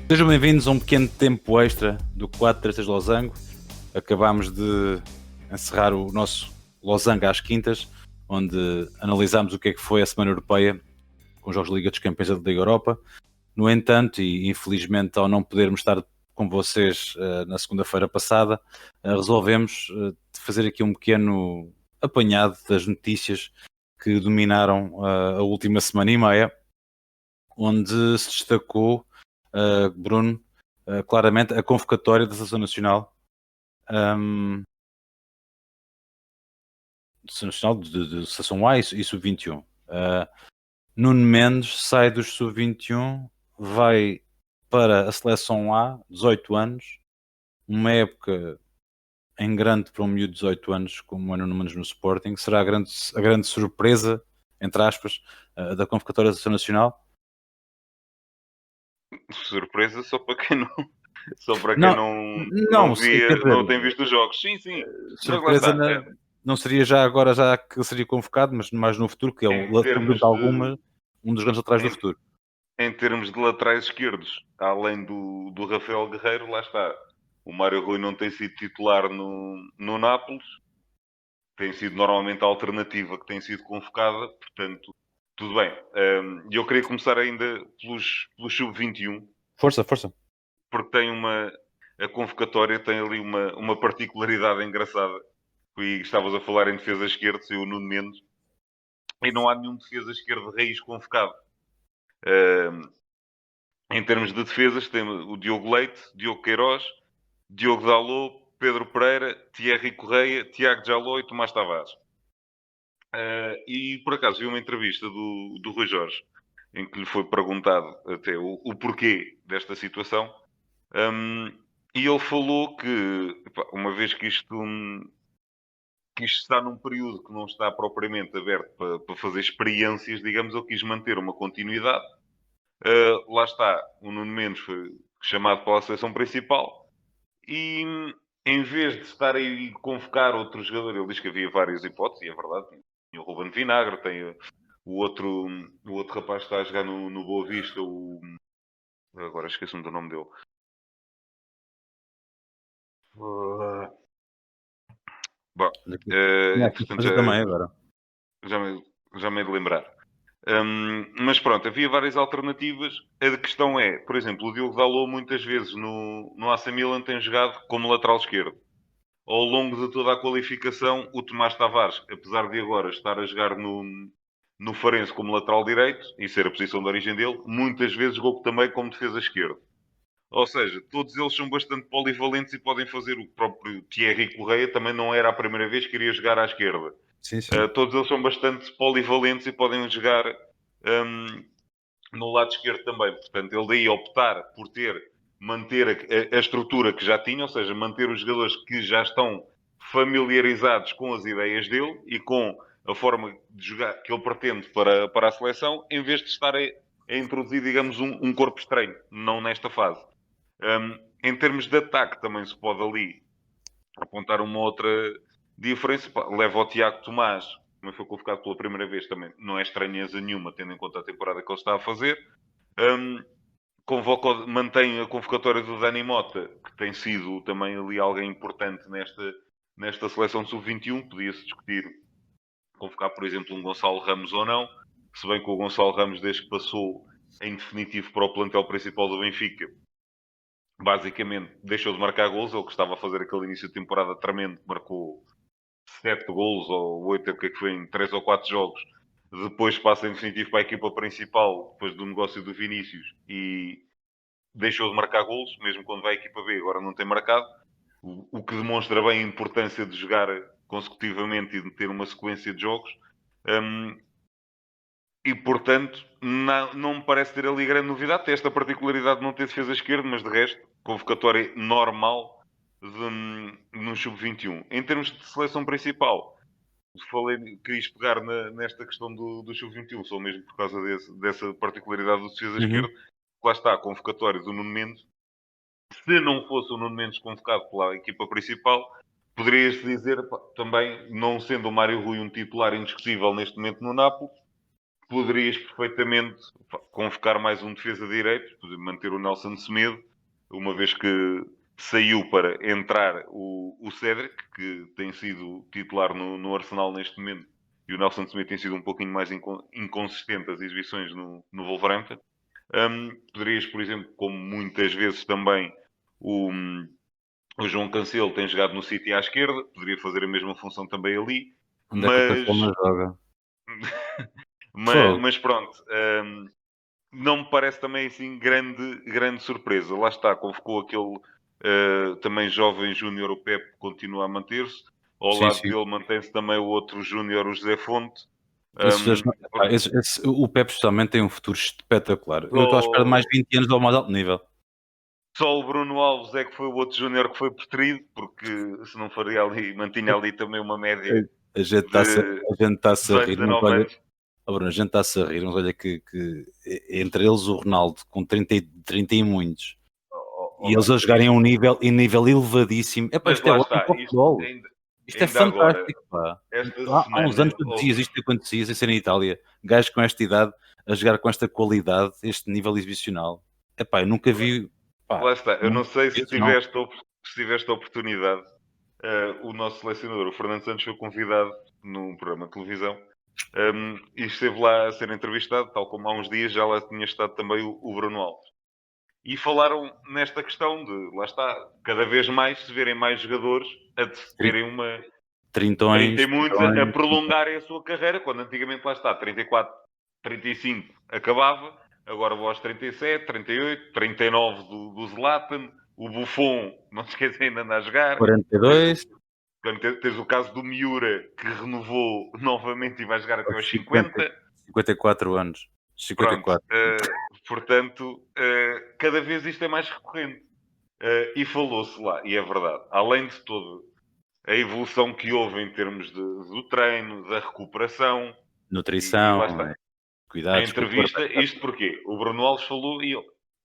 Sejam bem-vindos a um pequeno tempo extra do 4-3 Losango. Acabámos de encerrar o nosso Losango às quintas, onde analisámos o que é que foi a Semana Europeia com os Jogos de Liga dos Campeões da Liga Europa. No entanto, e infelizmente ao não podermos estar com vocês na segunda-feira passada, resolvemos fazer aqui um pequeno apanhado das notícias que dominaram a última semana e meia, onde se destacou, Bruno, claramente a convocatória da Seleção Nacional, Seleção Nacional de Seleção A e Sub-21. Nuno Mendes sai dos Sub-21, vai para a Seleção A, 18 anos, uma época em grande para um miúdo de 18 anos, como é Nuno Mendes no Sporting. Será a grande surpresa, entre aspas, da convocatória da Seleção Nacional? Surpresa só para quem não, Não, quer via, dizer, não tem visto os jogos. Sim. Mas lá surpresa está. não seria já agora já que ele seria convocado, mas mais no futuro, que é Em sem termos dúvida alguma de, um dos grandes atrás do em, futuro. em termos de laterais esquerdos, além do Rafael Guerreiro, lá está. O Mário Rui não tem sido titular no Nápoles, tem sido normalmente a alternativa que tem sido convocada, portanto, tudo bem. E eu queria começar ainda pelos sub-21, Força. porque a convocatória tem ali uma particularidade engraçada. E estavas a falar em defesa esquerda, e o Nuno Mendes, e não há nenhum defesa esquerda de raiz convocado. Em termos de defesas, temos o Diogo Leite, Diogo Queiroz, Diogo Dalot, Pedro Pereira, Thierry Correia, Tiago Jaló e Tomás Tavares. E por acaso vi uma entrevista do Rui Jorge, em que lhe foi perguntado até o porquê desta situação. E ele falou que, uma vez que isto está num período que não está propriamente aberto para fazer experiências, digamos, eu quis manter uma continuidade. Lá está, o Nuno Mendes foi chamado para a seleção principal e, em vez de estar aí a convocar outro jogador, ele diz que havia várias hipóteses, e é verdade, tem o Ruben Vinagre, tem o outro rapaz que está a jogar no Boa Vista, agora esqueço-me do nome dele. Bom, Tinha aqui entretanto fazer também agora. já me, já me hei de lembrar. Mas pronto, havia várias alternativas. A questão é, por exemplo, o Diogo Dalot muitas vezes no AC Milan tem jogado como lateral esquerdo. Ao longo de toda a qualificação, o Tomás Tavares, apesar de agora estar a jogar no Farense como lateral direito, e ser a posição de origem dele, muitas vezes jogou também como defesa esquerda. Ou seja, todos eles são bastante polivalentes e podem fazer o próprio Thierry Correia, também não era a primeira vez que iria jogar à esquerda. Sim. Todos eles são bastante polivalentes e podem jogar no lado esquerdo também. Portanto, ele daí optar por manter a estrutura que já tinha, ou seja, manter os jogadores que já estão familiarizados com as ideias dele e com a forma de jogar que ele pretende para a seleção, em vez de estar a introduzir, digamos, um corpo estranho, não nesta fase. Em termos de ataque, também se pode ali apontar uma outra diferença. Leva o Tiago Tomás, também foi convocado pela primeira vez, também não é estranheza nenhuma, tendo em conta a temporada que ele está a fazer. Mantém a convocatória do Dani Mota, que tem sido também ali alguém importante nesta seleção sub-21. Podia-se discutir convocar, por exemplo, um Gonçalo Ramos ou não, se bem que o Gonçalo Ramos, desde que passou em definitivo para o plantel principal do Benfica, basicamente deixou de marcar gols. Ele que estava a fazer aquele início de temporada tremendo, marcou 7 gols ou 8, o que é que foi, em 3 ou 4 jogos. Depois passa em definitivo para a equipa principal, depois do negócio do Vinícius, e deixou de marcar gols, mesmo quando vai à equipa B, agora não tem marcado. O que demonstra bem a importância de jogar consecutivamente e de ter uma sequência de jogos. E, portanto, não me parece ter ali grande novidade. Tem esta particularidade de não ter defesa esquerda, mas de resto, convocatória normal no Sub-21. Em termos de seleção principal, quis pegar nesta questão do Sub-21, só mesmo por causa dessa particularidade do defesa esquerda. Lá está a convocatória do Nuno Mendes. Se não fosse o Nuno Mendes convocado pela equipa principal, poderia-se dizer, também, não sendo o Mário Rui um titular indiscutível neste momento no Nápoles, poderias perfeitamente convocar mais um defesa direito, manter o Nelson Semedo, uma vez que saiu para entrar o Cédric, que tem sido titular no Arsenal neste momento, e o Nelson Semedo tem sido um pouquinho mais inconsistente as exibições no Wolverhampton. Poderias, por exemplo, como muitas vezes também o João Cancelo tem jogado no City à esquerda, poderia fazer a mesma função também ali, Onde é que o Cancelo mas, não joga? mas, Fogo. mas pronto, não me parece também assim grande surpresa. Lá está, convocou aquele também jovem júnior, o Pepe, que continua a manter-se. Ao Sim, lado sim. dele mantém-se também o outro júnior, o José Fonte. Esses dois, Um, pá, o Pepe especialmente tem um futuro espetacular. Eu estou à espera de mais só, 20 anos ao mais alto nível. só o Bruno Alves é que foi o outro júnior que foi preterido, porque se não faria ali, mantinha ali também uma média A gente está-se de a gente está-se a 18, rir, mas 19 olha, anos. oh Bruno, a gente está-se a rir, mas olha que entre eles o Ronaldo com 30 e muitos Oh, e eles a Dani, jogarem a um nível elevadíssimo. Epá, mas isto é lá ótimo está, para o isto futebol. ainda, Isto é ainda agora, fantástico, pá. esta Há uns anos semana, tu houve dizias isto acontecia sem ser em Itália. Gajos com esta idade a jogar com esta qualidade, este nível exibicional. Epá, eu nunca vi, pá, lá está. Eu não, não sei se esse não. tiveste a oportunidade. O nosso selecionador, o Fernando Santos, foi convidado num programa de televisão e esteve lá a ser entrevistado, tal como há uns dias já lá tinha estado também o Bruno Alves. E falaram nesta questão de, lá está, cada vez mais se verem mais jogadores a Tri- terem uma 30 Trintões, e muitos a trintões. prolongarem a sua carreira, quando antigamente lá está, 34, 35 acabava, agora vou aos 37, 38, 39 do Zlatan, o Buffon, não se esquecem ainda anda a jogar, tens o, 42, tens o caso do Miura, que renovou novamente e vai jogar até aos 50, 50. 54 anos. Pronto, 54. portanto, cada vez isto é mais recorrente. E falou-se lá, e é verdade, além de toda a evolução que houve em termos do treino, da recuperação, e lá Nutrição, está. A cuidados com o corpo, entrevista, isto porque o Bruno Alves falou e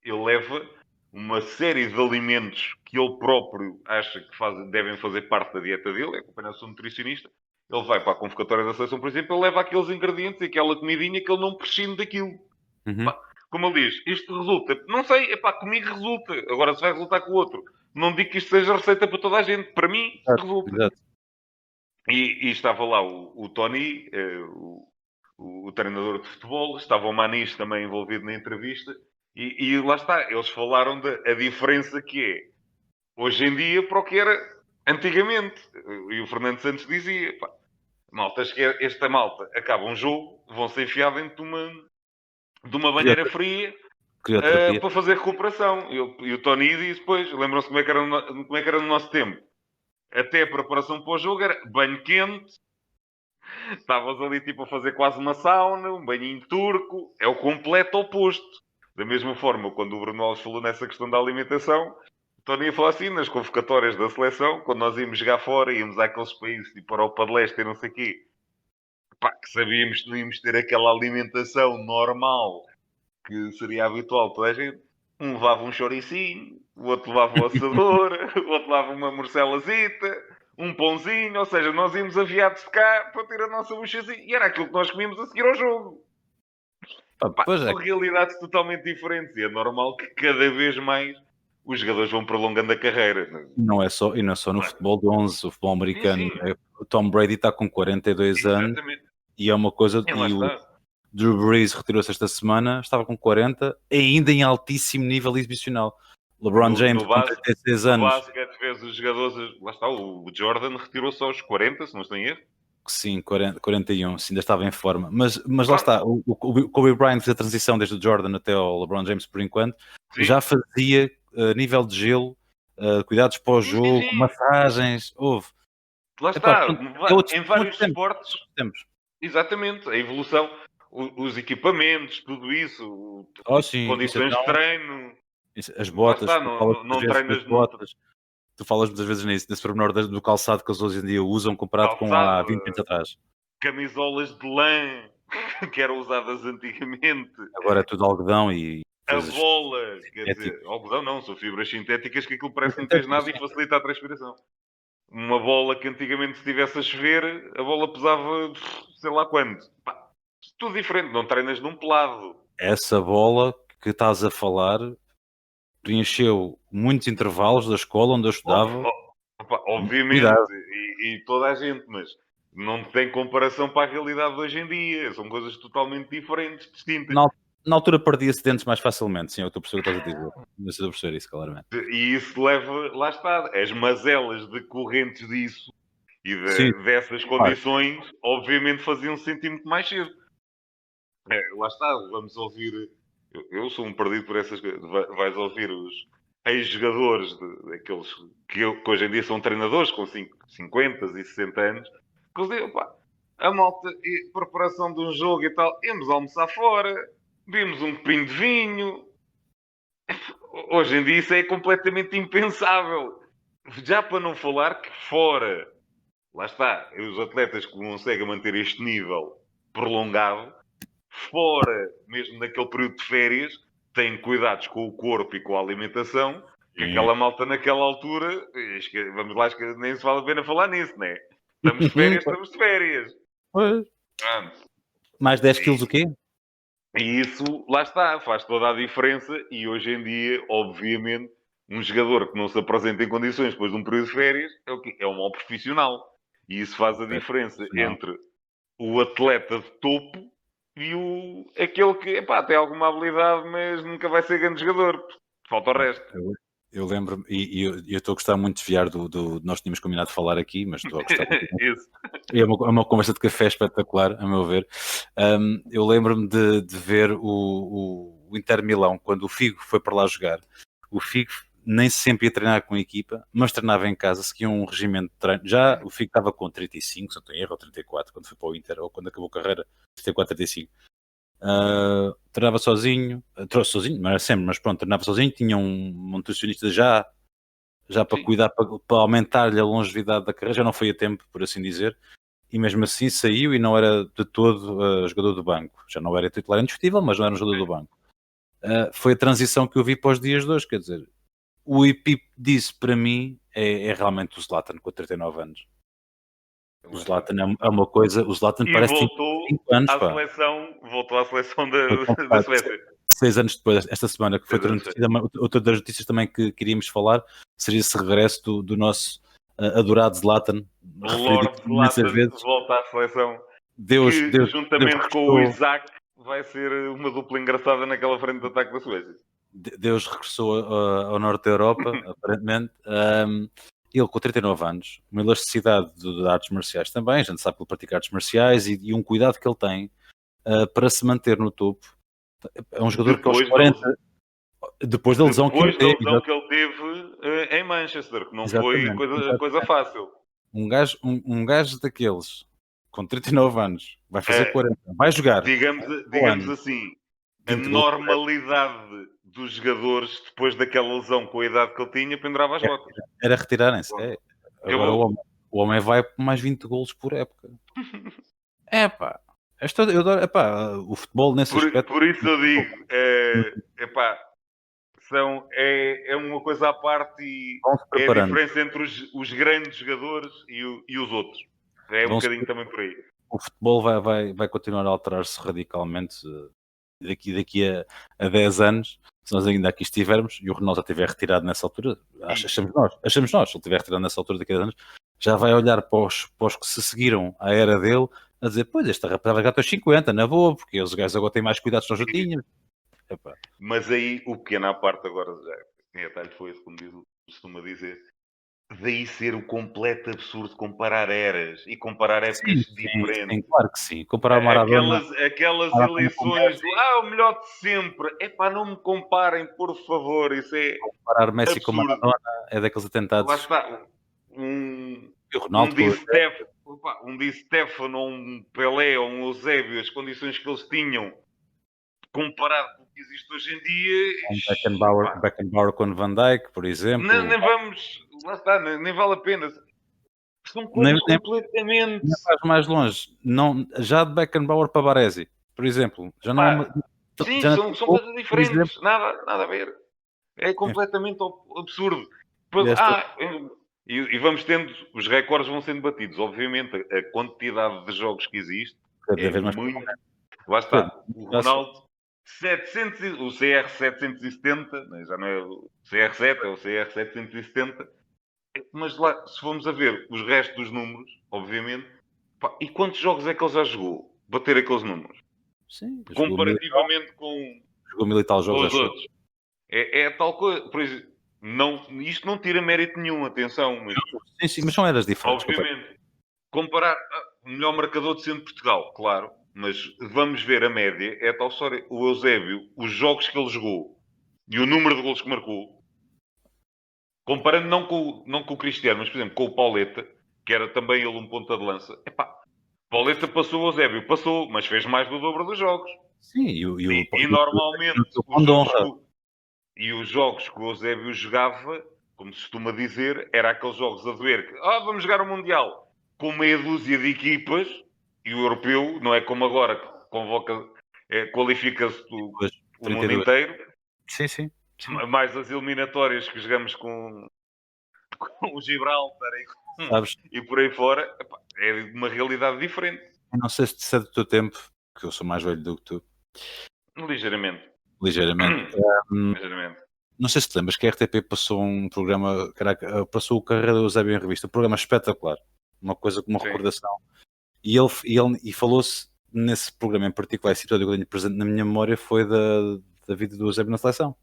ele leva uma série de alimentos que ele próprio acha que devem fazer parte da dieta dele, é acompanhado de um nutricionista. Ele vai para a convocatória da seleção, por exemplo, ele leva aqueles ingredientes e aquela comidinha que ele não prescinde daquilo. Uhum. Pá, como ele diz, isto resulta. Não sei, é pá, comigo resulta. Agora se vai resultar com o outro. Não digo que isto seja receita para toda a gente. Para mim, Exato, resulta. exato. E estava lá o Tony, o treinador de futebol, estava o Manis também envolvido na entrevista, e lá está, eles falaram da a diferença que é hoje em dia para o que era antigamente. E o Fernando Santos dizia: pá, malta, esta malta acaba um jogo, vão-se enfiar dentro de uma banheira Crioterapia. fria Crioterapia. para fazer recuperação. E o Tony disse depois, lembram-se como é que era no nosso tempo? Até a preparação para o jogo era banho quente, estavas ali tipo a fazer quase uma sauna, um banhinho turco, é o completo oposto. Da mesma forma, quando o Bruno Alves falou nessa questão da alimentação, o Tony ia falar assim, nas convocatórias da seleção, quando nós íamos jogar fora, íamos àqueles países tipo Europa de Leste e não sei o quê, pá, que sabíamos que não íamos ter aquela alimentação normal que seria habitual toda a gente. Um levava um choricinho, o outro levava o assador, o outro levava uma morcelazita, um pãozinho, ou seja, nós íamos aviados de cá para ter a nossa buchazinha. E era aquilo que nós comíamos a seguir ao jogo. Pá, Pá, pois é, são realidades totalmente diferentes e é normal que cada vez mais os jogadores vão prolongando a carreira. e não é só no futebol de 11, o futebol Sim, americano. sim, O Tom Brady está com 42 anos exatamente. e é uma coisa. E lá E o está. Drew Brees retirou-se esta semana, estava com 40, ainda em altíssimo nível exibicional. LeBron No, James no, com base, 36 no anos, basquete, vês os jogadores. Lá está, o Jordan retirou-se aos 40, se não estou em erro. sim, 40, 41, sim, ainda estava em forma. Mas lá Pronto, está, o Kobe Bryant fez a transição desde o Jordan até ao LeBron James por enquanto, sim. já fazia nível de gelo, cuidados Sim, sim, pós-jogo, sim. massagens, houve. Lá Epá, está. pronto, é outros, Em são outros vários tempos, esportes, outros tempos. exatamente. A evolução, os equipamentos, tudo isso, Oh sim, isso condições de então, treino. as Lá botas, está, tu falas muitas não vezes das treinas botas, tu falas muitas vezes nisso, nesse pormenor do calçado que eles hoje em dia usam comparado com há calçado, 20 anos atrás. camisolas de lã que eram usadas antigamente. Agora é tudo algodão e A coisas bola, quer dizer, sintéticas. algodão não, são fibras sintéticas que aquilo parece que não tens Sintéticas, nada e sim. facilita a transpiração. Uma bola que antigamente se estivesse a chover, a bola pesava sei lá quanto. Pá, Tudo diferente, não treinas num pelado. Essa bola que estás a falar preencheu muitos intervalos da escola onde eu estudava. Obviamente, Cuidado. e toda a gente, mas não tem comparação para a realidade de hoje em dia. São coisas totalmente diferentes, distintas. Na, na altura perdia-se dentes mais facilmente, sim, eu estou a perceber o que estás a dizer. Mas estou a perceber isso, claramente. E isso leva, lá está, as mazelas decorrentes disso e Sim, dessas claro. condições, obviamente faziam-se sentir muito mais cedo. Lá está, vamos ouvir. Eu sou um perdido por essas coisas. Vais ouvir os ex-jogadores, daqueles que hoje em dia são treinadores com 50 e 60 anos, que eles dizem, pá, a malta, preparação de um jogo e tal, íamos almoçar fora, bebemos um copinho de vinho. Hoje em dia isso é completamente impensável. Já para não falar que fora, lá está, os atletas que conseguem manter este nível prolongado, fora, mesmo naquele período de férias, têm cuidados com o corpo e com a alimentação, que Sim. aquela malta naquela altura, vamos lá, que nem se vale a pena falar nisso, né? Estamos de férias, estamos de férias. Pois. Pronto. Mais 10 quilos o quê? E isso, lá está, faz toda a diferença. E hoje em dia, obviamente, um jogador que não se apresenta em condições depois de um período de férias é o quê? É um mau profissional. E isso faz a diferença Não. entre o atleta de topo e aquele que, epá, tem alguma habilidade, mas nunca vai ser grande jogador. Falta o resto. Eu lembro-me, e eu estou a gostar muito de desviar do nós tínhamos combinado de falar aqui, mas estou a gostar muito. Isso. É uma conversa de café espetacular, a meu ver. Eu lembro-me de ver o Inter Milão, quando o Figo foi para lá jogar. O Figo nem sempre ia treinar com a equipa, mas treinava em casa, seguia um regimento de treino. Já o Figo estava com 35, se não tenho erro, ou 34, quando foi para o Inter, ou quando acabou a carreira, 34, 35. Treinava sozinho, sozinho, não era sempre, mas pronto, treinava sozinho, tinha um nutricionista já para Sim. cuidar, para aumentar-lhe a longevidade da carreira, já não foi a tempo, por assim dizer, e mesmo assim saiu e não era de todo jogador do banco, já não era titular indiscutível, mas não era um jogador do banco. Foi a transição que eu vi para os dias de hoje, quer dizer, o Epip disse para mim é realmente o Zlatan com 39 anos. O Zlatan é uma coisa, o Zlatan E parece que voltou tem 5 anos, à pá. seleção, Foi da convocado Suécia. 6 anos depois, esta semana, que foi 6 anos depois. outra das notícias também que queríamos falar, seria esse regresso do nosso adorado Zlatan, referido Lord aqui imensas Zlatan vezes. volta à seleção. Deus, Que, Deus, Deus juntamente com o regressou, Isaac, vai ser uma dupla engraçada naquela frente de ataque da Suécia. Deus regressou ao norte da Europa, aparentemente. Ele com 39 anos, uma elasticidade de artes marciais também, a gente sabe que ele pratica artes marciais e um cuidado que ele tem para se manter no topo. É um jogador que aos 40, depois da lesão que ele Depois da teve, lesão que ele teve em Manchester, que não foi exatamente, coisa fácil. um gajo daqueles com 39 anos vai fazer 40, vai jogar o Digamos ano, assim, a 20 gols, normalidade dos jogadores depois daquela lesão com a idade que ele tinha pendurava as botas. era retirarem-se. Agora Acabou. o homem vai por mais 20 gols por época. É pá, eu adoro, epá, o futebol nesse aspecto. Por isso eu digo, epá, é uma coisa à parte e Vão-se é a preparando. diferença entre os grandes jogadores e os outros. É um Vão-se bocadinho também por aí. O futebol vai continuar a alterar-se radicalmente daqui a 10 anos, se nós ainda aqui estivermos, e o Ronaldo já estiver retirado nessa altura, achamos nós, se ele estiver retirado nessa altura daqui a 10 anos, já vai olhar para os que se seguiram à era dele, a dizer, pois, esta rapaziada já está aos 50, na boa, porque os gajos agora têm mais cuidados que nós já tínhamos. Epá. Mas aí o pequeno à parte agora, já, atalho foi esse, como costuma dizer, daí ser o completo absurdo comparar eras e comparar épocas diferentes. Sim, claro que sim. Comparar o Maradona, Aquelas com eleições Messi, do o melhor de sempre. Epá, não me comparem, por favor. Isso é comparar Messi com absurdo. Maradona é daqueles Lá atentados. está. Um E o Ronaldo com Di Stefano, um Pelé ou um Eusébio, as condições que eles tinham comparado com o que existe hoje em dia. Beckenbauer com Van Dijk, por exemplo. Nem vamos. Lá está, nem vale a pena. São Nem, coisas completamente. nem faz mais longe. Não, já de Beckenbauer para Baresi, por exemplo, já não é uma. Sim, Já são coisas por exemplo, diferentes. Nada a ver. É completamente absurdo. esta, E vamos tendo, os recordes vão sendo batidos. Obviamente, a quantidade de jogos que existe cada é vez mais muito, Lá está. O Ronaldo, 700, o CR770, né, já não é o CR7, é o CR770. Mas lá, se formos a ver os restos dos números, obviamente, pá, e quantos jogos é que ele já jogou? Bater aqueles números. Sim, Comparativamente jogou mil e tal com jogos, os acho eu. outros. É tal coisa. Por exemplo, isto não tira mérito nenhum, atenção, mas Sim, mas são eras diferentes. obviamente, comparar o melhor marcador de sempre Portugal, claro, mas vamos ver a média, é a tal história. O Eusébio, os jogos que ele jogou e o número de golos que marcou, comparando não com o Cristiano, mas por exemplo com o Pauleta, que era também ele um ponta de lança, epá, Pauleta passou o Eusébio, passou, mas fez mais do dobro dos jogos. Sim, E normalmente os o de jogos honra. e os jogos que o Eusébio jogava, como se costuma dizer, era aqueles jogos a doer que vamos jogar o Mundial com meia dúzia de equipas e o europeu não é como agora que convoca, qualifica-se Depois, o mundo 32. inteiro, Sim. mais as eliminatórias que jogamos com o Gibraltar Sabes, e por aí fora, epá, é uma realidade diferente, eu não sei se é do teu tempo, que eu sou mais velho do que tu, ligeiramente. ligeiramente. Ligeiramente. Não sei se te lembras que a RTP passou um programa, caraca, passou o Carreira do Eusébio em Revista, um programa espetacular, uma coisa com uma Sim. recordação. E falou-se nesse programa em particular, esse episódio que eu tenho presente na minha memória foi da vida do Eusébio na seleção.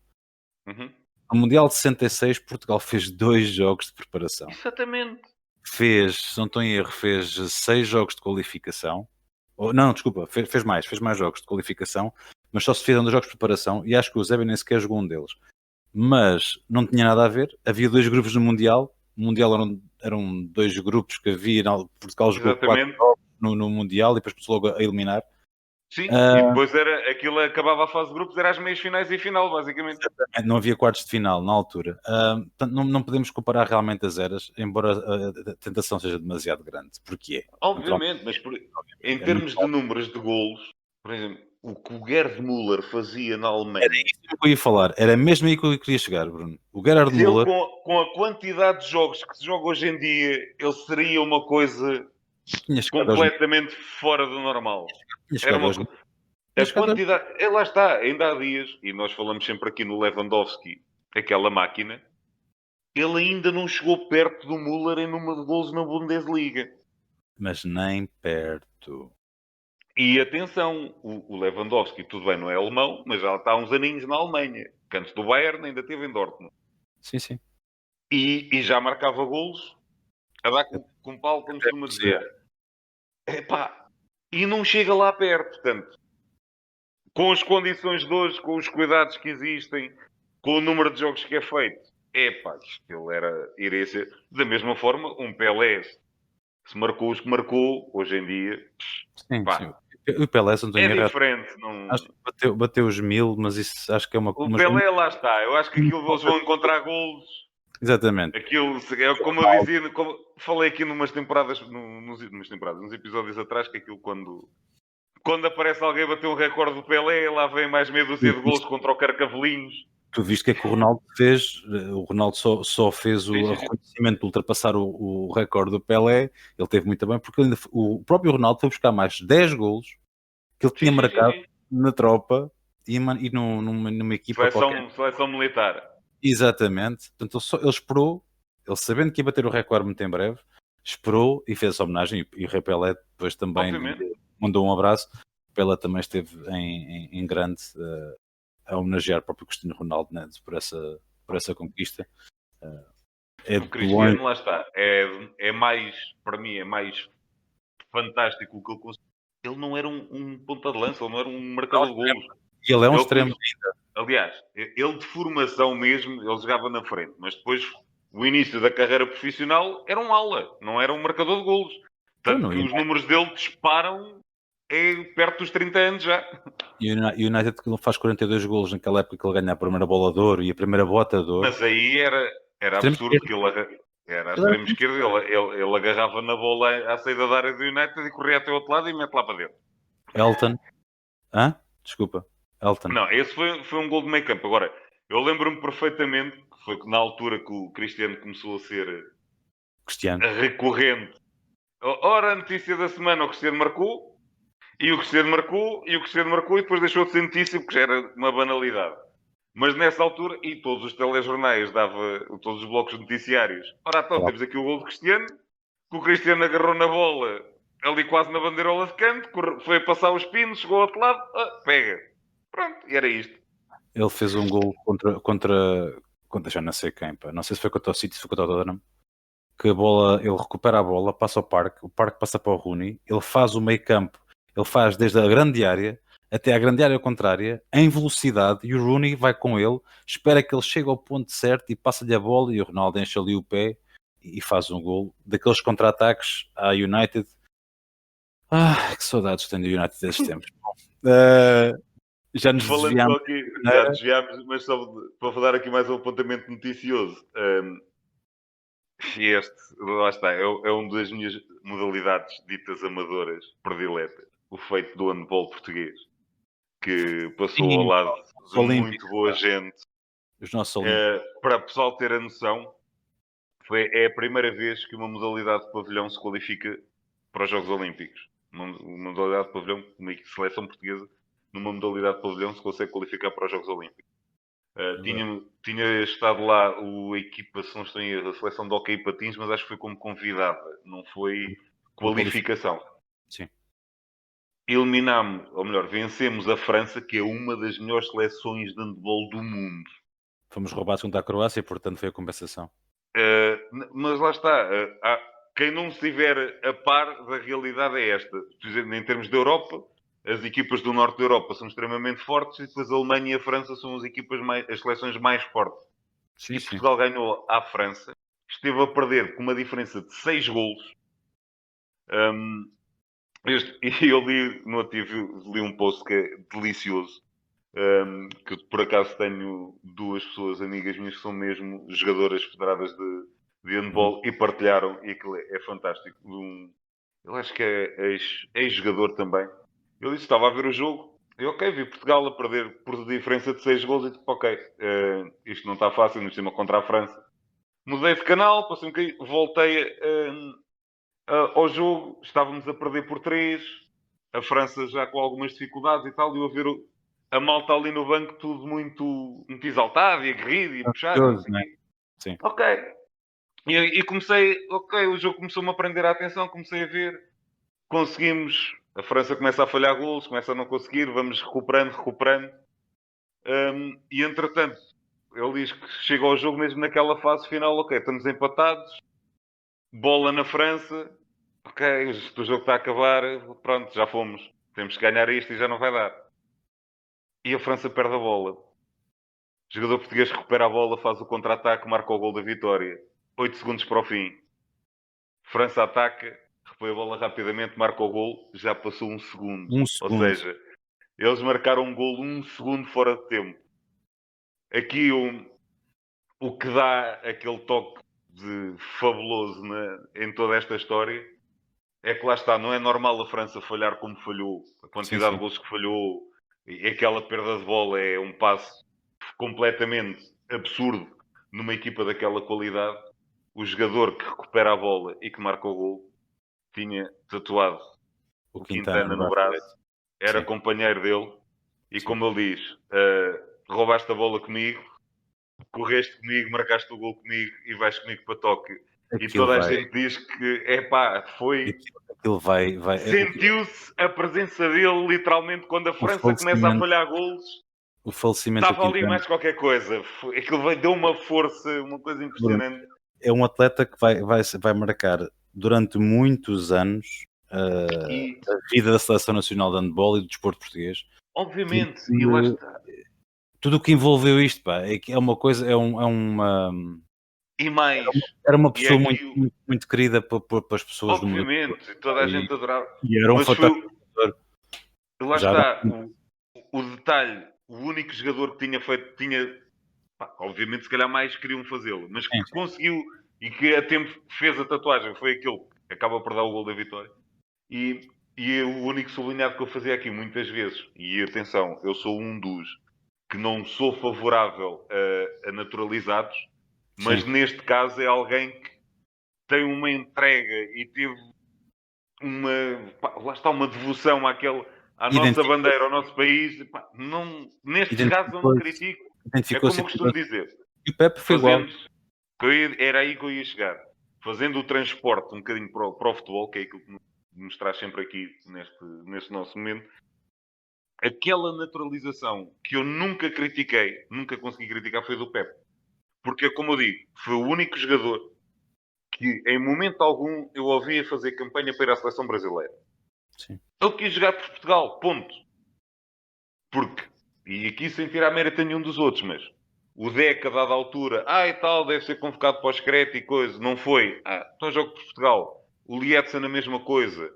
Uhum. No Mundial de 66, Portugal fez 2 jogos de preparação. Exatamente. Se não estou em erro, fez 6 jogos de qualificação. Não, desculpa, fez mais jogos de qualificação, mas só se fizeram 2 jogos de preparação e acho que o Eusébio nem sequer jogou um deles. Mas não tinha nada a ver, havia 2 grupos no Mundial. O Mundial eram 2 grupos que havia, Portugal jogou 4 Exatamente. jogos no Mundial e depois começou logo a eliminar. Sim, e depois aquilo acabava a fase de grupos, era as meias finais e final, basicamente. Não havia quartos de final na altura. Portanto, não podemos comparar realmente as eras, embora a tentação seja demasiado grande, porque é. Obviamente, mas em termos de números de golos, por exemplo, o que o Gerd Müller fazia na Alemanha, Era isso que eu ia falar, era mesmo aí que eu queria chegar, Bruno. O Gerhard ele Müller, com a quantidade de jogos que se joga hoje em dia, ele seria uma coisa tinha chegado aos completamente fora do normal. tinha Era chegado uma aos coisa. tinha A chegado aos quantidade. Lá está, ainda há dias, e nós falamos sempre aqui no Lewandowski, aquela máquina, ele ainda não chegou perto do Müller em número de golos na Bundesliga. mas nem perto. E atenção, o Lewandowski, tudo bem, não é alemão, mas já está há uns aninhos na Alemanha. Que antes do Bayern ainda esteve em Dortmund. Sim. E já marcava golos a dar com pau, como se costuma dizer. Epá, e não chega lá perto, portanto. Com as condições de hoje, com os cuidados que existem, com o número de jogos que é feito. Epá, isto iria ser... Da mesma forma, um Pelé, se marcou os que marcou, hoje em dia... Sim. Pá, O Pelé, se não tenho é erro, diferente. Não... acho que bateu os 1000, mas isso acho que é uma... O Pelé, lá está. Eu acho que aquilo eles vão encontrar golos. Exatamente. Aquilo, como eu dizia, falei aqui numas temporadas, nos episódios atrás, que aquilo quando aparece alguém a bater um recorde do Pelé, lá vem mais meia dúzia de golos contra o Carcavelinhos. Tu viste que é que o Ronaldo fez, o Ronaldo só fez o Sim. reconhecimento de ultrapassar o recorde do Pelé, ele teve muito bem, porque o próprio Ronaldo foi buscar mais 10 golos que ele tinha marcado na tropa e numa equipa qualquer. Seleção militar. Exatamente, portanto ele esperou, ele sabendo que ia bater o recorde muito em breve, esperou e fez essa homenagem, e o Rei Pelé depois também mandou um abraço. O Pelé também esteve em grande a homenagear o próprio Cristiano Ronaldo, né, por essa conquista. O Cristiano, lá está, é mais, para mim, é mais fantástico o que ele conseguiu. Ele não era um ponta de lança, ele não era um marcador de golos. E ele é um extremo ainda. Aliás, ele de formação mesmo, ele jogava na frente, mas depois o início da carreira profissional era um ala, não era um marcador de golos. Tanto que os números dele disparam perto dos 30 anos já. E o United que ele faz 42 golos naquela época que ele ganha a primeira bola de ouro e a primeira bota de ouro. Mas aí era absurdo que ele era a extremo esquerdo, ele agarrava na bola à saída da área do United e corria até o outro lado e mete lá para dentro. Elton. Desculpa. Elton. Não, esse foi um gol de meio campo. Agora, eu lembro-me perfeitamente que foi na altura que o Cristiano começou a ser recorrente. Ora, a notícia da semana, o Cristiano marcou. E o Cristiano marcou, e depois deixou de ser notícia porque já era uma banalidade. Mas nessa altura, e todos os telejornais todos os blocos noticiários. Ora então, temos aqui o gol de Cristiano, que o Cristiano agarrou na bola, ali quase na bandeirola de canto, foi passar os pinos, chegou ao outro lado, pega. Pronto, e era isto. Ele fez um gol contra já não sei quem, pá. Não sei se foi contra o City, se foi contra o Tottenham, que a bola, ele recupera a bola, passa ao Parque, o Parque passa para o Rooney, ele faz o meio campo, ele faz desde a grande área até à grande área contrária, em velocidade, e o Rooney vai com ele, espera que ele chegue ao ponto certo e passa-lhe a bola, e o Ronaldo enche ali o pé e faz um gol. Daqueles contra-ataques à United. Que saudades tenho do United desses tempos. Já nos Falando desviámos. só aqui, já desviámos, mas só para dar aqui mais um apontamento noticioso. Lá está, é uma das minhas modalidades ditas amadoras prediletas. O feito do handball português, que passou ao lado de muito boa gente. Os nossos olímpicos. Para o pessoal ter a noção, é a primeira vez que uma modalidade de pavilhão se qualifica para os Jogos Olímpicos. Uma modalidade de pavilhão, uma seleção portuguesa, numa modalidade de pavilhão se consegue qualificar para os Jogos Olímpicos. Tinha estado lá a equipa, se não estou em erro, a seleção de hóquei e patins, mas acho que foi como convidada, não foi qualificação. Sim. Eliminámos, ou melhor, vencemos a França, que é uma das melhores seleções de handball do mundo. Fomos roubados contra a Croácia, portanto foi a compensação. Mas lá está, quem não estiver a par da realidade é esta. Em termos de Europa, as equipas do norte da Europa são extremamente fortes e depois a Alemanha e a França são as seleções mais fortes. Sim, Portugal ganhou à França, esteve a perder com uma diferença de 6 golos. E eu li um post que é delicioso, que por acaso tenho 2 pessoas amigas minhas que são mesmo jogadoras federadas de handball e partilharam, e aquilo é fantástico. Eu acho que é ex-jogador também. Ele disse que estava a ver o jogo, e ok, vi Portugal a perder por diferença de 6 gols, e tipo, ok, isto não está fácil, no cima contra a França. Mudei de canal, passei um bocadinho, voltei ao jogo, estávamos a perder por 3, a França já com algumas dificuldades e tal, e eu a ver a malta ali no banco tudo muito exaltado e aguerrido e puxado. Né? Sim. Ok. E comecei, o jogo começou-me a prender a atenção, comecei a ver, conseguimos, a França começa a falhar golos, começa a não conseguir, vamos recuperando. E entretanto, ele diz que chega ao jogo mesmo naquela fase final, ok, estamos empatados, bola na França, ok, o jogo está a acabar, pronto, já fomos, temos que ganhar isto e já não vai dar. E a França perde a bola. O jogador português recupera a bola, faz o contra-ataque, marca o gol da vitória. 8 segundos para o fim. França ataca, repõe a bola rapidamente, marca o gol, já passou 1 segundo. Ou seja, eles marcaram um gol 1 segundo fora de tempo. Aqui o que dá aquele toque de fabuloso em toda esta história é que lá está, não é normal a França falhar como falhou, a quantidade de gols que falhou, e aquela perda de bola é um passo completamente absurdo numa equipa daquela qualidade. O jogador que recupera a bola e que marca o gol tinha tatuado o Quintana no braço, era companheiro dele, e como ele diz, roubaste a bola comigo, correste comigo, marcaste o gol comigo e vais comigo para Tóquio. E toda a gente diz que, foi... Sentiu-se a presença dele, literalmente, quando a França começa a falhar golos. O falecimento estava ali mais qualquer coisa. Aquilo deu uma força, uma coisa impressionante. É um atleta que vai marcar durante muitos anos a vida da Seleção Nacional de Handball e do desporto português. Obviamente, e lá está. Tudo o que envolveu isto, pá, é uma coisa, é uma... E mais... Era uma pessoa muito querida para as pessoas do mundo. Obviamente, toda a gente adorava. E era um fantástico jogador. Lá está, o detalhe, o único jogador que tinha feito, obviamente se calhar mais queriam fazê-lo, mas que conseguiu e que a tempo fez a tatuagem, foi aquele que acaba por dar o gol da vitória. E o único sublinhado que eu fazia aqui muitas vezes, e atenção, eu sou um dos que não sou favorável a naturalizados, mas neste caso é alguém que tem uma entrega e teve lá está, uma devoção à nossa bandeira, ao nosso país. Pá, não, nestes casos eu não Identificou-se, critico. É como identificou-se eu costumo dizer, e o Pepe foi igual. fazendo, era aí que eu ia chegar, fazendo o transporte um bocadinho para o futebol, que é aquilo que nos traz sempre aqui neste nosso momento, aquela naturalização que eu nunca critiquei, nunca consegui criticar, foi do Pepe. Porque, como eu digo, foi o único jogador que, em momento algum, eu ouvia fazer campanha para ir à seleção brasileira. Sim. Ele quis jogar por Portugal, ponto. Porque, e aqui sem tirar mérito a nenhum dos outros, mas o Deca, a dada altura, e tal, deve ser convocado para o Screte e coisa, não foi. Então jogo por Portugal. O Lietzen a mesma coisa.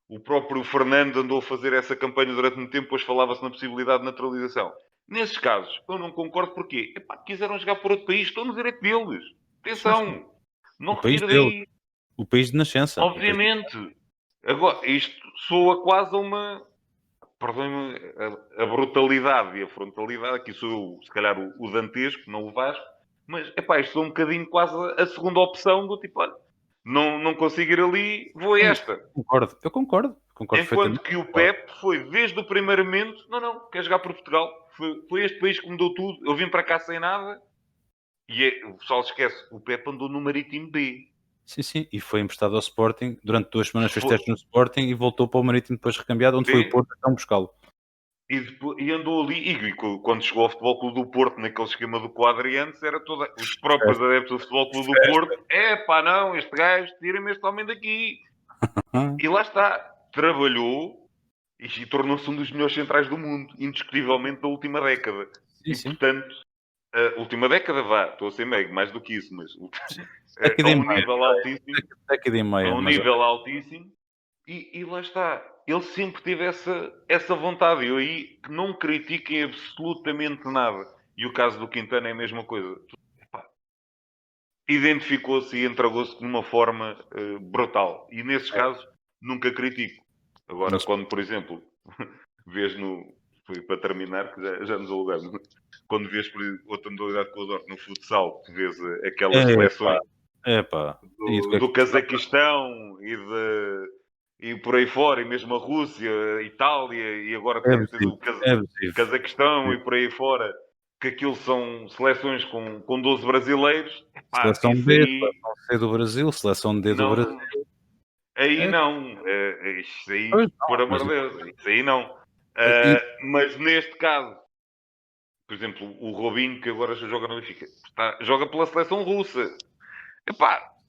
O próprio Fernando andou a fazer essa campanha durante muito tempo, depois falava-se na possibilidade de naturalização. Nesses casos, eu não concordo porquê? Quiseram jogar por outro país, estão no direito deles. Sim, sim. Atenção! Não O país retiro dele, daí. o país de nascença. Obviamente. Agora, isto soa quase a uma... Perdoem-me a brutalidade e a frontalidade. Aqui sou eu, se calhar, o dantesco, não o Vasco. Mas, isto sou um bocadinho quase a segunda opção do tipo, olha, não consigo ir ali, vou a Sim, esta. eu concordo Enquanto perfeitamente. que o Pep foi, desde o primeiro momento, não, quer jogar por Portugal. Foi este país que me deu tudo. Eu vim para cá sem nada. E o pessoal esquece, o Pep andou no Marítimo B. Sim, sim, e foi emprestado ao Sporting, durante 2 semanas fez Foi, testes no Sporting e voltou para o Marítimo depois recambiado, onde foi o B, Porto então buscá-lo. e andou ali. Quando chegou ao Futebol Clube do Porto, naquele esquema do Quadriantes, era toda, os próprios Festa, adeptos do Futebol Clube do festa. Porto. Não, este gajo, tira-me este homem daqui. Ah, E lá está. Trabalhou e tornou-se um dos melhores centrais do mundo, indiscutivelmente da última década. sim, E, sim. portanto, a última década, estou a ser meio, mais do que isso, mas a Década e um meia, nível altíssimo, década e a meia, um mas nível altíssimo, e lá está. Ele sempre teve essa vontade. Eu aí não critiquem absolutamente nada. E o caso do Quintana é a mesma coisa. Epá, identificou-se e entregou-se de uma forma brutal. E nesses casos, nunca critico. Agora, nos- quando, por exemplo, vês no... Foi para terminar, que já nos alugamos. Quando vês por outra modalidade que eu adoro, no futsal, tu vês aquelas epá, seleções epá, e isso que é que do Cazaquistão e por aí fora, e mesmo a Rússia, a Itália, e agora é tens abusivo, o é abusivo. Cazaquistão e por aí fora, que aquilo são seleções com 12 brasileiros. Seleção Isso B, aí seleção C do Brasil, seleção D do Brasil. não. Aí É, não. Isso aí, pois por não, amor de Deus, isso aí não. e Mas neste caso, por exemplo, o Robinho, que agora já joga no Benfica, joga pela seleção russa.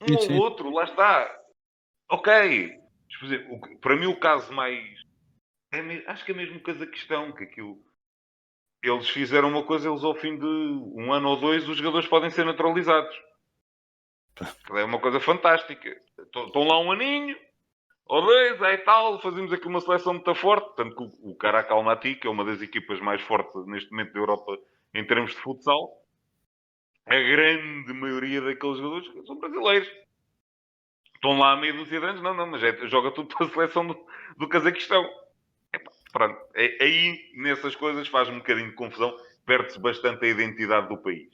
Um sim, ou sim. outro, lá está. Ok. Por exemplo, para mim o caso mais... acho que é mesmo o Cazaquistão, que aquilo... Eles fizeram uma coisa, eles ao fim de um ano ou dois, os jogadores podem ser naturalizados. É uma coisa fantástica. Estão lá um aninho, ou dois, aí tal, fazemos aqui uma seleção muito forte. Tanto que o Caraca Almaty, que é uma das equipas mais fortes neste momento da Europa em termos de futsal, a grande maioria daqueles jogadores são brasileiros. Estão lá há meia dúzia de anos, não, mas joga tudo para a seleção do Cazaquistão. Pronto, aí nessas coisas faz um bocadinho de confusão, perde-se bastante a identidade do país.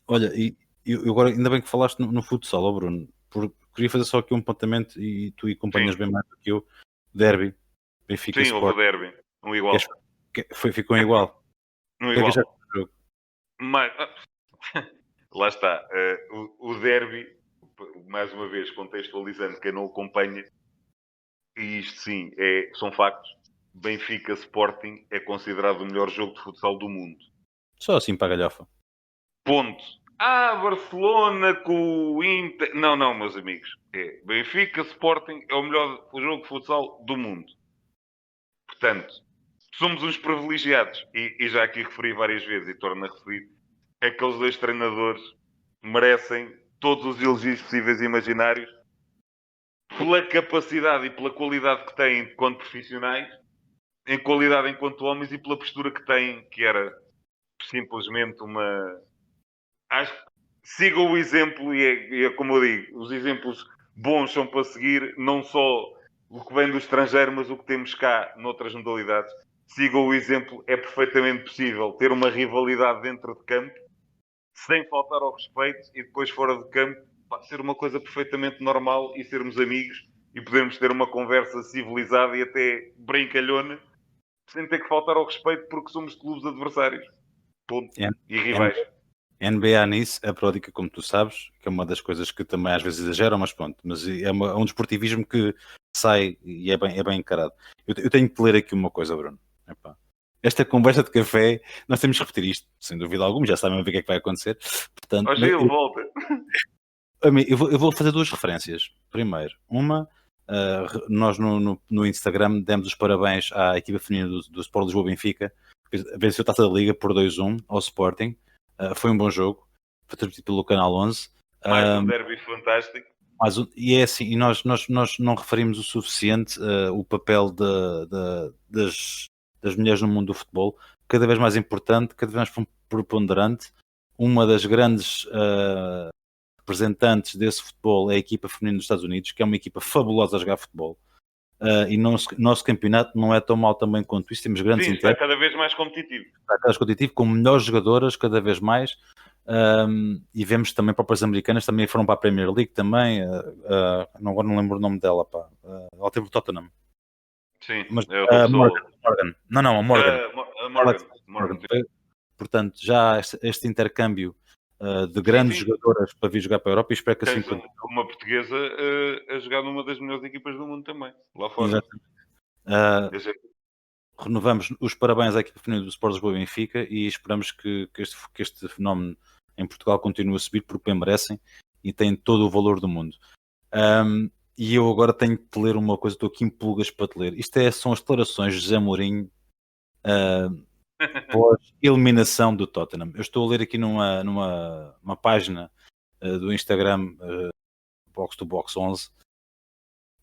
Olha, e eu agora ainda bem que falaste no futsal, ó Bruno, porque queria fazer só aqui um apontamento e tu acompanhas Sim, bem mais do que eu. Derby, Benfica sim, houve o Sport, derby, um que igual. ficou Epá, igual. um O que é que igual. achaste do jogo? Mas, lá está, o derby, mais uma vez, contextualizando quem não acompanha, e isto sim, são factos, Benfica Sporting é considerado o melhor jogo de futsal do mundo. Só assim para a galhofa. Ponto. Barcelona com o Inter. Não, meus amigos. Benfica Sporting é o melhor jogo de futsal do mundo. Portanto, somos uns privilegiados. E já aqui referi várias vezes e torno a referir. Aqueles dois treinadores merecem todos os elogios possíveis e imaginários pela capacidade e pela qualidade que têm enquanto profissionais, em qualidade enquanto homens e pela postura que têm, que era simplesmente uma... Acho que sigam o exemplo e é como eu digo, os exemplos bons são para seguir, não só o que vem do estrangeiro, mas o que temos cá noutras modalidades. Sigam o exemplo, é perfeitamente possível ter uma rivalidade dentro de campo, sem faltar ao respeito, e depois fora de campo, ser uma coisa perfeitamente normal e sermos amigos e podermos ter uma conversa civilizada e até brincalhona, sem ter que faltar ao respeito porque somos clubes adversários. Ponto. N- E rivais. NBA nisso é pródica, como tu sabes, que é uma das coisas que também às vezes exageram, mas pronto, mas é um desportivismo que sai e é bem encarado. Eu tenho que te ler aqui uma coisa, Bruno. Epá. Esta conversa de café, nós temos que repetir isto, sem dúvida alguma, já sabem ver o que é que vai acontecer. Portanto, Ó Gil, volta. eu vou fazer duas referências. Primeiro, uma, nós no Instagram demos os parabéns à equipa feminina do Sport Lisboa Benfica, que venceu a Taça da Liga por 2-1 ao Sporting. Foi um bom jogo, foi transmitido pelo Canal 11. Mais um derby fantástico. E é assim, e nós não referimos o suficiente o papel das mulheres no mundo do futebol, cada vez mais importante, cada vez mais preponderante. Uma das grandes representantes desse futebol é a equipa feminina dos Estados Unidos, que é uma equipa fabulosa a jogar futebol. E nosso campeonato não é tão mau também quanto isso. Temos grandes Sim, está cada vez mais competitivo. Está cada vez competitivo, com melhores jogadoras cada vez mais. E vemos também próprias americanas, também foram para a Premier League também. Agora não lembro o nome dela. Ela teve o Tottenham. Sim, Mas, é outra pessoa. Morgan. Não, a Morgan. Morgan. Portanto, já este intercâmbio de grandes jogadoras para vir jogar para a Europa e espero que assim continue. Uma portuguesa a jogar numa das melhores equipas do mundo também, lá fora. Renovamos os parabéns à equipa feminina do Sport Lisboa e Benfica e esperamos que este fenómeno em Portugal continue a subir porque bem merecem e tem todo o valor do mundo. E eu agora tenho que te ler uma coisa, estou aqui em pulgas para te ler. São as declarações de José Mourinho pós-eliminação do Tottenham. Eu estou a ler aqui numa página do Instagram Box to Box 11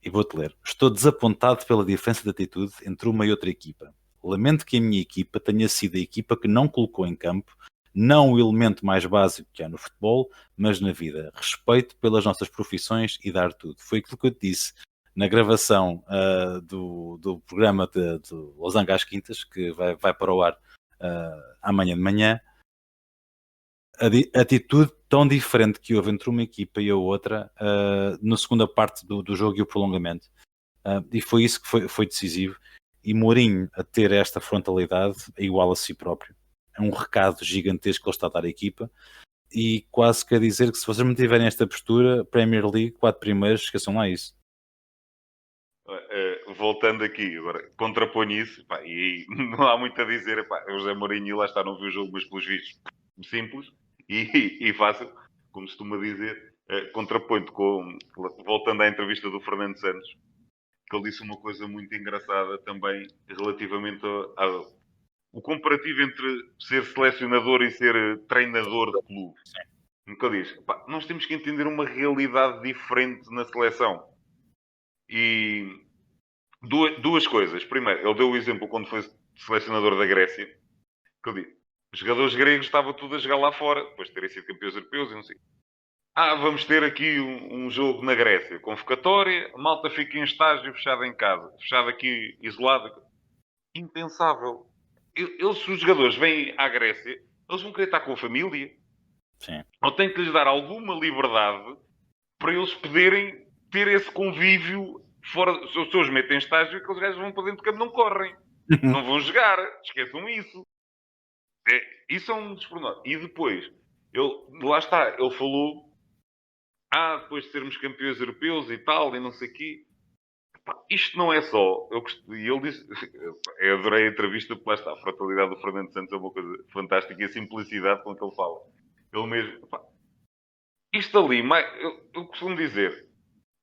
e vou-te ler. Estou desapontado pela diferença de atitude entre uma e outra equipa. Lamento que a minha equipa tenha sido a equipa que não colocou em campo não o elemento mais básico que há no futebol, mas na vida. Respeito pelas nossas profissões e dar tudo. Foi aquilo que eu te disse na gravação do programa de Losango às Quintas, que vai para o ar amanhã de manhã. A atitude tão diferente que houve entre uma equipa e a outra na segunda parte do jogo e o prolongamento. E foi isso que foi decisivo. E Mourinho, a ter esta frontalidade, é igual a si próprio. É um recado gigantesco que ele está a dar à equipa. E quase quer dizer que se vocês mantiverem esta postura, Premier League, 4 primeiros, esqueçam lá isso. Voltando aqui, agora contraponho isso, pá, e não há muito a dizer. Pá, o José Mourinho lá está, não viu o jogo, mas pelos vistos simples e fácil, como se costuma dizer. Contraponho voltando à entrevista do Fernando Santos, que ele disse uma coisa muito engraçada também relativamente o comparativo entre ser selecionador e ser treinador de clube. Nunca diz, pá, nós temos que entender uma realidade diferente na seleção. E duas coisas. Primeiro, ele deu o exemplo quando foi selecionador da Grécia, que eu disse, os jogadores gregos estavam tudo a jogar lá fora, depois de terem sido campeões europeus e não sei. Vamos ter aqui um jogo na Grécia, convocatória, a malta fica em estágio fechado em casa, fechado aqui, isolado. Impensável. Se os jogadores vêm à Grécia, eles vão querer estar com a família. Sim. Ou tem que lhes dar alguma liberdade para eles poderem ter esse convívio fora. Se os metem em estágio, aqueles gajos vão para dentro do campo, não correm. Não vão jogar. Esqueçam isso. Isso é um despronor. E depois, lá está, ele falou depois de sermos campeões europeus e tal, e não sei o quê. Isto não é só. E ele disse. Eu adorei a entrevista, porque lá está. A frontalidade do Fernando Santos é uma coisa fantástica e a simplicidade com que ele fala. Ele mesmo. Isto ali, eu costumo dizer.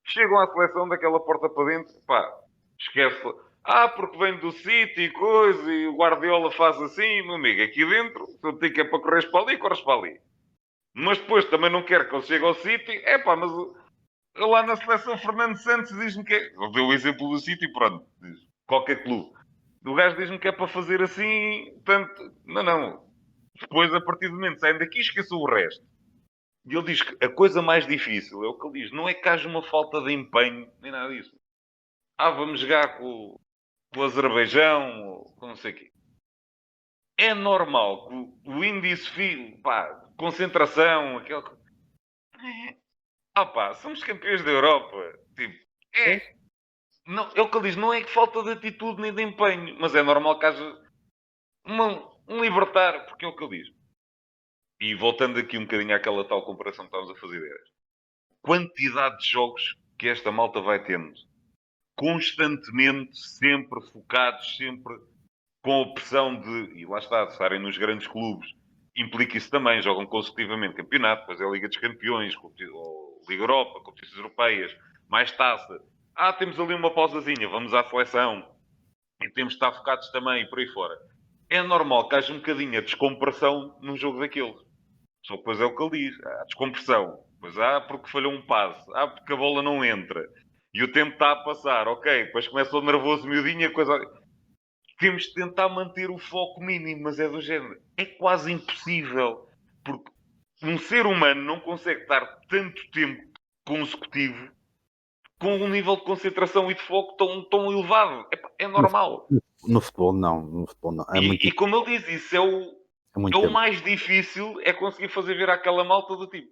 Chegam à seleção daquela porta para dentro, esquece. Porque vem do City e coisa, e o Guardiola faz assim, meu amigo. Aqui dentro, se eu digo que é para correr para ali, corres para ali. Mas depois também não quero que ele chegue ao City. Mas lá na seleção Fernando Santos diz-me que é... Ele deu o exemplo do City, pronto. Diz, qualquer clube. O gajo diz-me que é para fazer assim, tanto... Não. Depois, a partir do momento, saem daqui, esqueçam o resto. E ele diz que a coisa mais difícil, é o que ele diz, não é que haja uma falta de empenho, nem nada disso. Vamos jogar com o Azerbaijão, ou com não sei o quê. É normal que o índice, concentração, aquele... somos campeões da Europa. Tipo, Não, é o que ele diz, não é que falta de atitude nem de empenho, mas é normal que haja um libertar, porque é o que ele diz. E voltando aqui um bocadinho àquela tal comparação que estávamos a fazer, quantidade de jogos que esta malta vai tendo, constantemente, sempre focados, sempre com a pressão de, e lá está, de estarem nos grandes clubes, implica isso também, jogam consecutivamente campeonato, depois é a Liga dos Campeões, ou Liga Europa, competições europeias, mais taça. Temos ali uma pausazinha, vamos à seleção, e temos de estar focados também, e por aí fora. É normal que haja um bocadinho a descompressão num jogo daqueles. Só que depois é o que ele diz, há descompressão. Pois porque falhou um passe, porque a bola não entra. E o tempo está a passar, ok, depois começa o nervoso miudinho, a coisa... Temos de tentar manter o foco mínimo, mas é do género. É quase impossível. Porque um ser humano não consegue estar tanto tempo consecutivo com um nível de concentração e de foco tão elevado. É No, normal. no futebol não, no futebol não. É muito, E como ele diz, isso é muito é o tempo. mais difícil, é conseguir fazer ver àquela malta do tipo,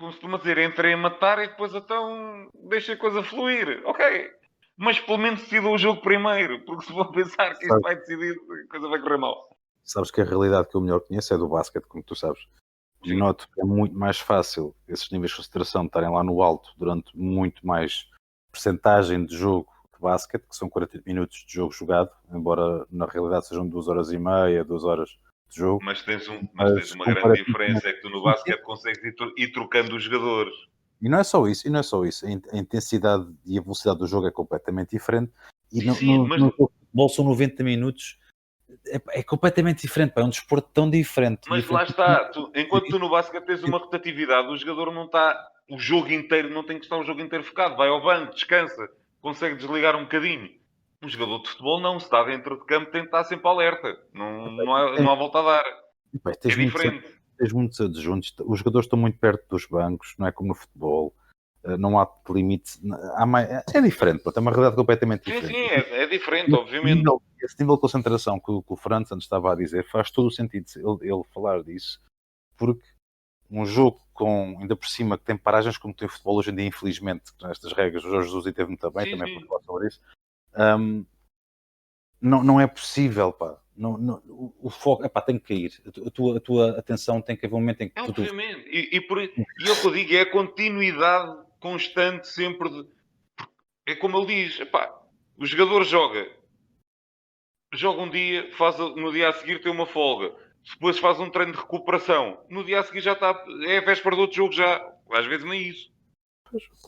costuma dizer, entrei a matar e depois então deixa a coisa fluir. Ok. Mas pelo menos decida o jogo primeiro, porque se vou pensar que isto vai decidir, a coisa vai correr mal. Sabes que a realidade que eu melhor conheço é do basquete, como tu sabes. E Sim. noto que é muito mais fácil esses níveis de concentração estarem lá no alto durante muito mais percentagem de jogo de basquete, que são 40 minutos de jogo jogado, embora na realidade sejam 2 horas e meia, 2 horas de jogo. Mas tens uma grande comparativamente- diferença, é que tu no basquete consegues ir trocando os jogadores. E não é só isso, A intensidade e a velocidade do jogo é completamente diferente. E Sim, mas... no jogo de futebol são 90 minutos. É completamente diferente, pá. É um desporto tão diferente. Mas lá está, enquanto tu no basquete tens uma rotatividade, o jogador não está o jogo inteiro, não tem que estar o jogo inteiro focado, vai ao banco, descansa, consegue desligar um bocadinho. Um jogador de futebol não, se está dentro de campo tem que estar sempre alerta, não há volta a dar. Pá, É diferente. Tens muitos adjuntos, os jogadores estão muito perto dos bancos, não é como no futebol, não há limite, é diferente, pronto, é uma realidade completamente Sim, diferente. sim, é diferente, obviamente. Esse nível de concentração que o Franz antes estava a dizer faz todo o sentido ele falar disso, porque um jogo com, ainda por cima, que tem paragens como tem o futebol hoje em dia, infelizmente, com estas regras, o Jorge Jesus teve muito bem, Sim, também sim. pode falar sobre isso, não é possível, pá. O foco, tem que cair. A tua atenção tem que haver um momento em que Obviamente. E é o que eu digo, é a continuidade constante sempre de... É como ele diz, o jogador joga um dia, no dia a seguir tem uma folga. Depois faz um treino de recuperação. No dia a seguir já está... É a véspera do outro jogo já. Às vezes nem isso.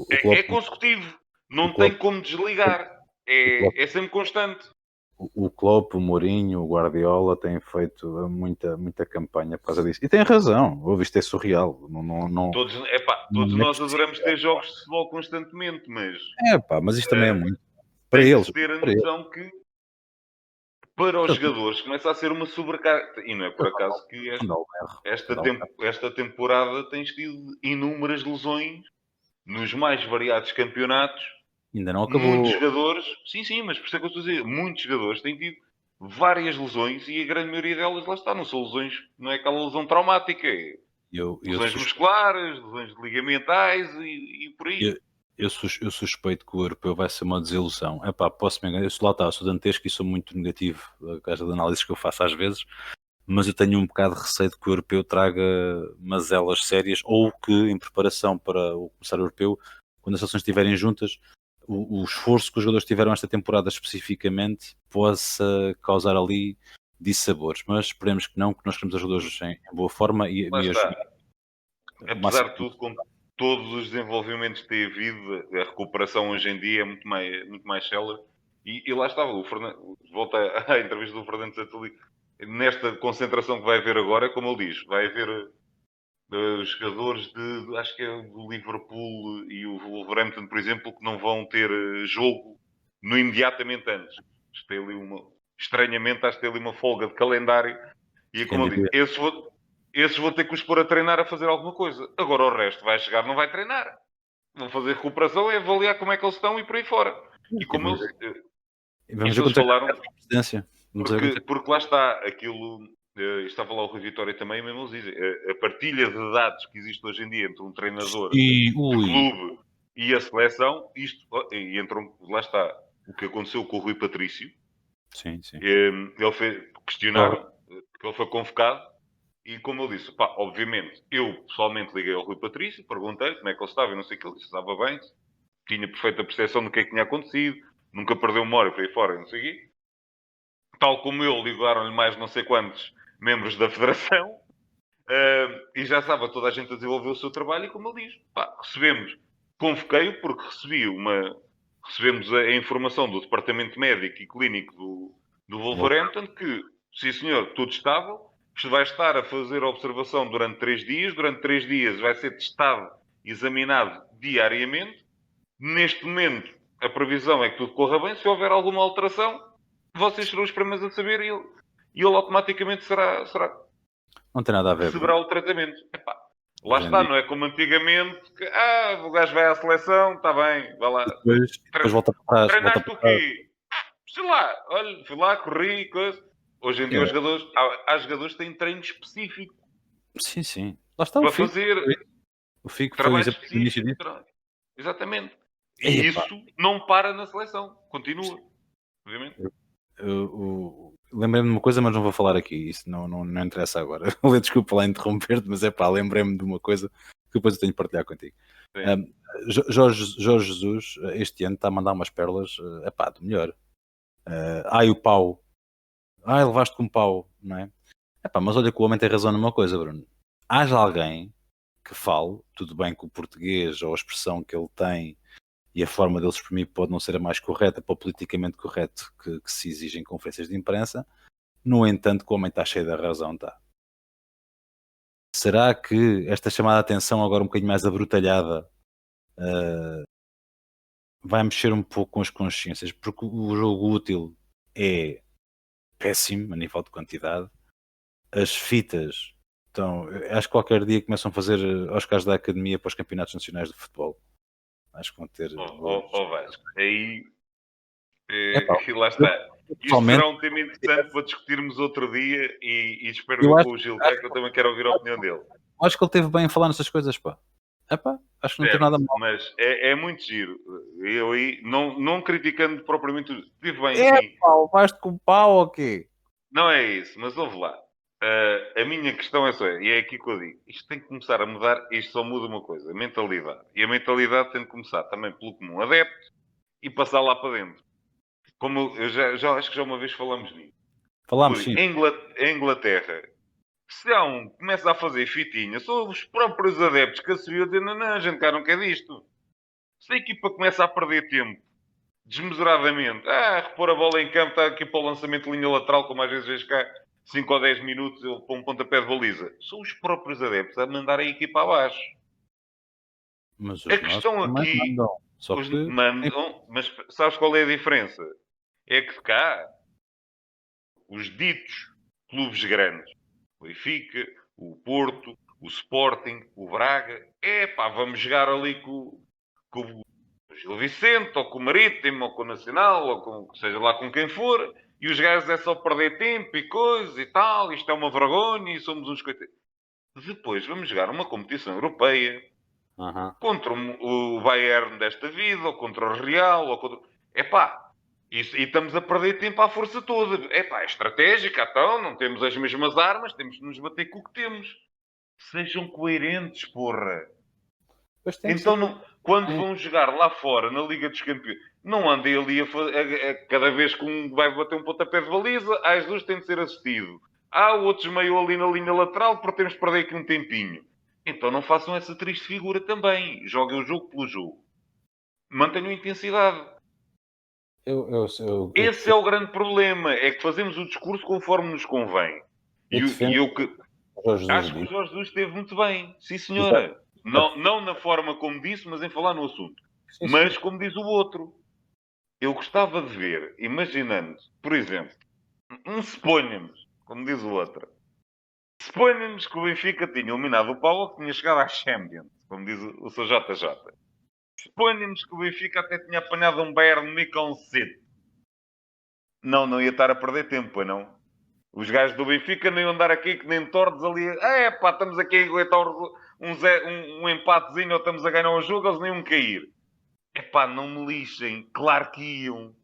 É consecutivo. Não tem como desligar. É sempre constante. O Klopp, o Mourinho, o Guardiola têm feito muita campanha por causa disso. E têm razão. Isto é surreal. Todos nós adoramos ter jogos de futebol constantemente, mas... mas isto também é muito. Para tem eles. que ter a noção que para os jogadores começa a ser uma sobrecarga. E não é por acaso que esta temporada tens tido inúmeras lesões nos mais variados campeonatos. Ainda não acabou. Muitos jogadores, sim, mas por isso é que eu estou a dizer, muitos jogadores têm tido várias lesões e a grande maioria delas, lá está, não são lesões, não é aquela lesão traumática, lesões musculares, lesões ligamentais e por aí. Eu suspeito que o europeu vai ser uma desilusão. Posso me enganar, eu sou dantesco e sou muito negativo a causa de análises que eu faço às vezes, mas eu tenho um bocado de receio de que o europeu traga mazelas sérias, ou que em preparação para o começar o europeu, quando as seleções estiverem juntas, o esforço que os jogadores tiveram esta temporada especificamente possa causar ali dissabores, mas esperemos que não, que nós queremos os jogadores em boa forma e apesar de tudo, com todos os desenvolvimentos que tem havido, a recuperação hoje em dia é muito mais célere. E lá estava, volta à entrevista do Fernando Santos, nesta concentração que vai haver agora, como ele diz, vai haver jogadores acho que é do Liverpool e o Wolverhampton, por exemplo, que não vão ter jogo no imediatamente antes. Estranhamente, acho que tem ali uma folga de calendário. E é como eu digo, esses vão ter que os pôr a treinar a fazer alguma coisa. Agora o resto vai chegar, não vai treinar. Vão fazer recuperação e avaliar como é que eles estão e por aí fora. E como eles falaram... Porque lá está, aquilo... estava lá o Rui Vitória também, mesmo eles dizem, a partilha de dados que existe hoje em dia entre um treinador de clube E a seleção, e entrou, lá está, o que aconteceu com o Rui Patrício. Sim, sim. Questionaram, porque ele foi convocado, e como eu disse, pá, obviamente, eu pessoalmente liguei ao Rui Patrício, perguntei como é que ele estava, e não sei o que, ele disse, estava bem, tinha perfeita percepção do que é que tinha acontecido, nunca perdeu memória para aí fora, não sei o quê. Tal como eu, ligaram-lhe mais não sei quantos membros da Federação, e já estava toda a gente a desenvolver o seu trabalho, e como ele diz, pá, convoquei-o porque recebemos a informação do Departamento Médico e Clínico do Wolverhampton que, sim senhor, tudo estável, isto vai estar a fazer a observação durante 3 dias, durante 3 dias vai ser testado, examinado diariamente. Neste momento, a previsão é que tudo corra bem. Se houver alguma alteração, vocês serão os primeiros a saber e ele automaticamente Não tem nada a ver, receberá Bruno. o tratamento. Epá, lá Hoje em está, dia. não é como antigamente que o gajo vai à seleção, está bem, vai lá. Depois volta para trás. Volta Treinaste para o trás. quê? Sei lá, olha, fui lá, corri, coisa. Hoje em dia os jogadores, há jogadores que têm treino específico Sim, sim. Lá está o para Figo. fazer O Figo foi o trabalho exemplo do início específico. disso. Exatamente. E Epá, isso não para na seleção. Continua. Obviamente. lembrei-me de uma coisa, mas não vou falar aqui. Isso não interessa agora. Desculpa lá interromper-te, mas é pá, lembrei-me de uma coisa que depois eu tenho de partilhar contigo. Jorge Jesus, este ano, está a mandar umas pérolas, é pá, do melhor. Ai, o pau. Ai, levaste com um pau, não é? É pá, mas olha que o homem tem razão numa coisa, Bruno. Haja alguém que fale, tudo bem que o português ou a expressão que ele tem e a forma dele se exprimir pode não ser a mais correta para o politicamente correto que se exige em conferências de imprensa. No entanto, que o homem está cheio da razão, está. Será que esta chamada de atenção agora um bocadinho mais abrutalhada vai mexer um pouco com as consciências? Porque o jogo útil é péssimo a nível de quantidade. As fitas estão... Acho que qualquer dia começam a fazer Oscars da Academia para os campeonatos nacionais de futebol. Acho que vão ter... Vasco, aí Epá, e lá está. Isto pessoalmente, será um tema interessante para discutirmos outro dia e espero eu eu acho, com o Gilberto, que eu também quero ouvir a opinião dele. acho que ele teve bem a falar nessas coisas, pá. Epá, acho que não teve nada mal. Mas é muito giro. Eu aí, não criticando propriamente, estive bem, É, sim. pá, levaste com pau ou quê? Não é isso, mas ouve lá. A minha questão é só, e é aqui que eu digo, isto tem que começar a mudar, isto só muda uma coisa, a mentalidade. E a mentalidade tem que começar também pelo comum adepto e passar lá para dentro. Como eu já acho que já uma vez falamos nisso. Falámos, sim. Em Inglaterra, se há um que começa a fazer fitinha, são os próprios adeptos que assobiam a dizer, não, a gente cá não quer disto. Se a equipa começa a perder tempo, desmesuradamente, repor a bola em campo, está aqui para o lançamento de linha lateral, como às vezes vês cá, 5 ou 10 minutos para um pontapé de baliza. São os próprios adeptos a mandar a equipa abaixo. Mas A os nossos questão também aqui, mandam. Só os que mandam, mas sabes qual é a diferença? É que cá, os ditos clubes grandes, o Benfica, o Porto, o Sporting, o Braga, vamos jogar ali com o Gil Vicente, ou com o Marítimo, ou com o Nacional, ou com, seja lá com quem for, e os gajos é só perder tempo e coisa e tal, isto é uma vergonha e somos uns coitados. Depois vamos jogar uma competição europeia contra o Bayern desta vida, ou contra o Real, ou contra... e estamos a perder tempo à força toda. É estratégica, então, não temos as mesmas armas, temos de nos bater com o que temos. Sejam coerentes, porra. Então, quando vão jogar lá fora, na Liga dos Campeões, não andem ali cada vez que um vai bater um pontapé de baliza, as duas têm de ser assistido. O outro desmaiou ali na linha lateral porque temos de perder aqui um tempinho. Então não façam essa triste figura também. Joguem o jogo pelo jogo. Mantenham a intensidade. Esse é o grande problema. É que fazemos o discurso conforme nos convém. E eu que... Acho que o Jorge Jesus esteve muito bem. Sim, senhora. Não na forma como disse, mas em falar no assunto. Mas, como diz o outro, eu gostava de ver, imaginando, por exemplo, suponhamos, como diz o outro, suponhamos que o Benfica tinha eliminado o Paulo, que tinha chegado à Champions, como diz o seu JJ. Suponhamos que o Benfica até tinha apanhado um Bayern Munique a um cedo. Não ia estar a perder tempo, pois não? Os gajos do Benfica nem iam andar aqui que nem tordos ali. Estamos aqui a aguentar um empatezinho ou estamos a ganhar um jogo, eles nem iam cair. epá, não me lixem. Claro que iam.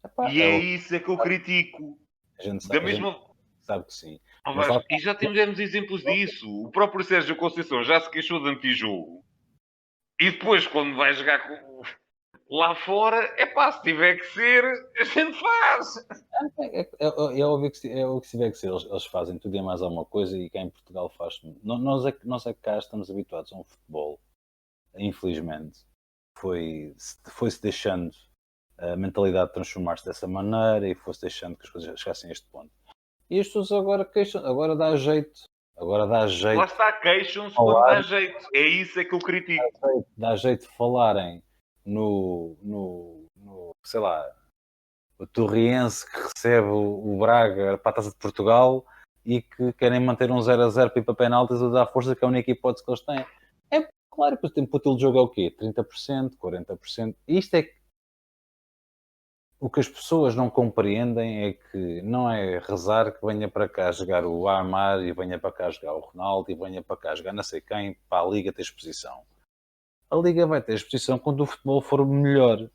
Epá, E é isso é que eu critico. Da a gente mesma... sabe que sim. Oh, Mas lá Vasco, está. e já tivemos exemplos disso. O próprio Sérgio Conceição já se queixou de antijogo. E depois, quando vai jogar lá fora, é pá, se tiver que ser, a gente faz. É óbvio que é o que se tiver que ser. Eles fazem tudo e mais alguma coisa e cá em Portugal faz. Nós é que cá estamos habituados a um futebol, infelizmente, foi-se deixando a mentalidade transformar-se dessa maneira e foi-se deixando que as coisas chegassem a este ponto. E as pessoas agora queixam, agora dá Lá jeito de está, queixam-se quando falar, dá jeito. É isso é que eu critico. dá jeito de falarem sei lá, o Torriense que recebe o Braga para a Taça de Portugal e que querem manter um 0-0 para ir para penaltis ou dar força que é a única hipótese que eles têm. É claro que o tempo útil de jogo é o quê? 30%, 40%. Isto é o que as pessoas não compreendem é que não é rezar que venha para cá jogar o Armar e venha para cá jogar o Ronaldo e venha para cá jogar não sei quem para a Liga ter exposição. A Liga vai ter exposição quando o futebol for melhor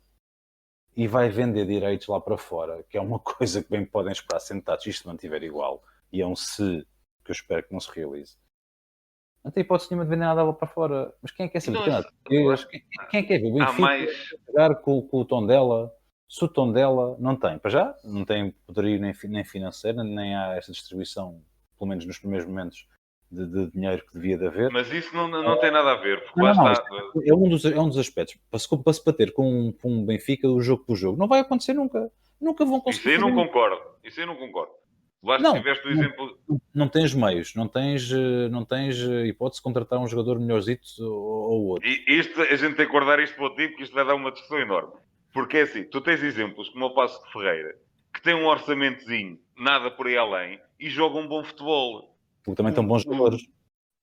e vai vender direitos lá para fora, que é uma coisa que bem podem esperar sentados se isto se mantiver igual. E é um se que eu espero que não se realize. Não tem hipótese nenhuma de vender nada lá para fora. Mas quem é que quer saber? Então, Quem é que quer ver? O há Benfica mais. jogar com o Tondela. Se o Tondela não tem, para já, não tem poderio nem financeiro, nem há esta distribuição, pelo menos nos primeiros momentos, de dinheiro que devia de haver. Mas isso não tem nada a ver, porque Não, lá não, não. está. É um dos aspectos. Para se bater com um Benfica, o jogo por jogo, não vai acontecer nunca. Nunca vão Isso conseguir aí fazer não isso. concordo. Isso aí não concordo. Lá Não, tiveste o não, exemplo. não tens meios, não tens hipótese de contratar um jogador melhorzito ou outro. E isto, a gente tem que guardar isto para o tipo, que isto vai dar uma discussão enorme. Porque é assim, tu tens exemplos como o Passo de Ferreira, que tem um orçamentozinho, nada por aí além, e joga um bom futebol. Porque também estão bons jogadores.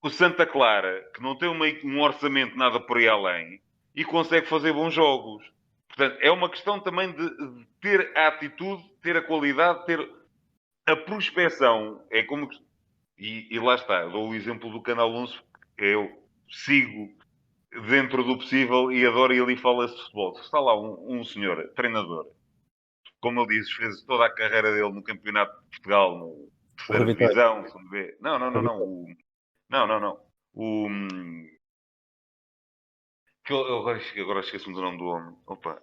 O Santa Clara, que não tem um orçamento nada por aí além, e consegue fazer bons jogos. Portanto, é uma questão também de ter a atitude, ter a qualidade, ter a prospecção. É como... E lá está, eu dou o exemplo do Canal 11, que eu sigo dentro do possível e adoro, e ali fala-se de futebol. Está lá um senhor, treinador, como ele diz, fez toda a carreira dele no Campeonato de Portugal, no O Rui terceira Vitória. divisão, segundo B. Não, não, O não, Rui não. Vitória. Não. O, agora esqueço-me do nome do homem. Opa.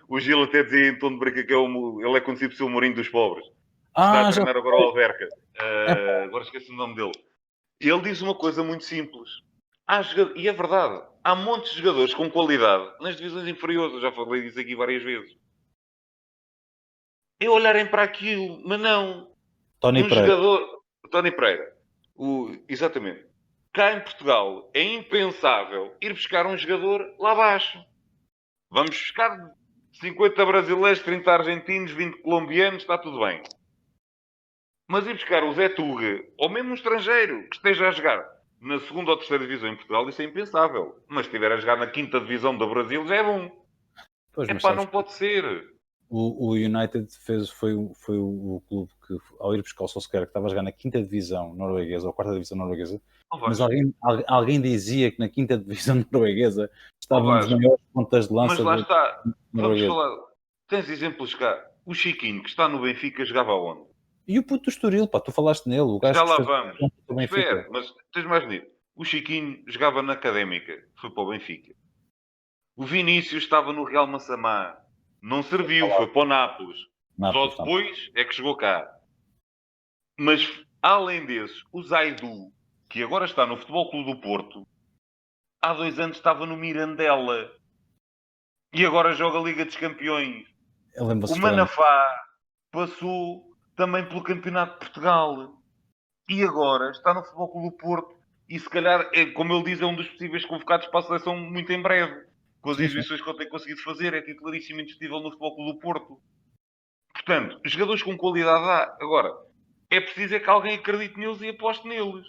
O Gil até dizia em tom de brinca que ele é conhecido por ser o Mourinho dos pobres. Está a Já treinar agora o Alverca. é, Agora esqueço o nome dele. Ele diz uma coisa muito simples. E é verdade. Há montes de jogadores com qualidade nas divisões inferiores. Eu já falei disso aqui várias vezes. É olharem para aquilo, mas não. Tony Um Pereira. jogador... Tony Pereira. Exatamente. Cá em Portugal é impensável ir buscar um jogador lá abaixo. Vamos buscar 50 brasileiros, 30 argentinos, 20 colombianos, está tudo bem. Mas ir buscar o Zé Tuga, ou mesmo um estrangeiro que esteja a jogar na segunda ou terceira divisão em Portugal, isso é impensável. Mas se estiver a jogar na quinta divisão do Brasil, já é bom. Pois, mas Epá, sabes, não pode ser. o United foi o clube que, ao ir buscar o Solskjaer, que estava a jogar na quinta divisão norueguesa, ou quarta divisão norueguesa, Oh, mas Vasco. alguém dizia que na quinta divisão norueguesa estava um dos Vasco. maiores pontas de Mas lança lá está. Vamos norueguesa. falar. Tens exemplos cá. O Chiquinho, que está no Benfica, jogava onde? E o puto do Estoril, pá, tu falaste nele, o gajo Já que lá fez vamos. o Benfica. Espera, mas tens mais bonito. O Chiquinho jogava na Académica, foi para o Benfica. O Vinícius estava no Real Massamá. Não serviu, foi para o Nápoles. Só Nápoles, não. depois é que chegou cá. Mas, além desses, o Zaidu, que agora está no Futebol Clube do Porto, há 2 anos estava no Mirandela. E agora joga a Liga dos Campeões. Eu lembro-se O Manafá passou também pelo Campeonato de Portugal. E agora está no Futebol Clube do Porto. E se calhar, como ele diz, é um dos possíveis convocados para a seleção muito em breve. Com as Sim, sim. exibições que ele tem conseguido fazer, é titularíssimo e indiscutível no Futebol Clube do Porto. Portanto, jogadores com qualidade há. Agora, é preciso é que alguém acredite neles e aposte neles.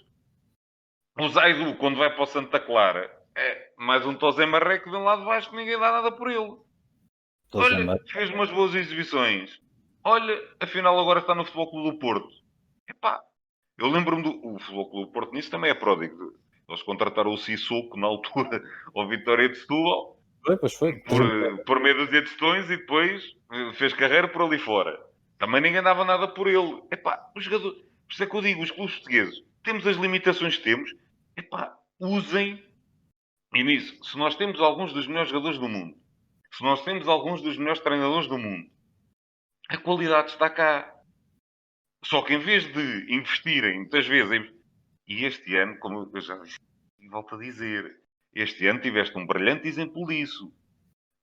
O Zaidu, quando vai para o Santa Clara, é mais um Tosé Marreco de um lado de baixo que ninguém dá nada por ele. Olha, fez umas boas exibições. Olha, afinal agora está no Futebol Clube do Porto. Epá, eu lembro-me o Futebol Clube do Porto nisso também é pródigo. Eles contrataram o Sissoko na altura ao Vitória de Setúbal Pois foi. por meia dúzia de tostões e depois fez carreira por ali fora. Também ninguém dava nada por ele. Epá, os jogadores, por isso é que eu digo, os clubes portugueses, temos as limitações que temos, epá, usem. E nisso, se nós temos alguns dos melhores jogadores do mundo, se nós temos alguns dos melhores treinadores do mundo, a qualidade está cá. Só que em vez de investirem muitas vezes e este ano, como eu já disse, e volto a dizer, este ano tiveste um brilhante exemplo disso.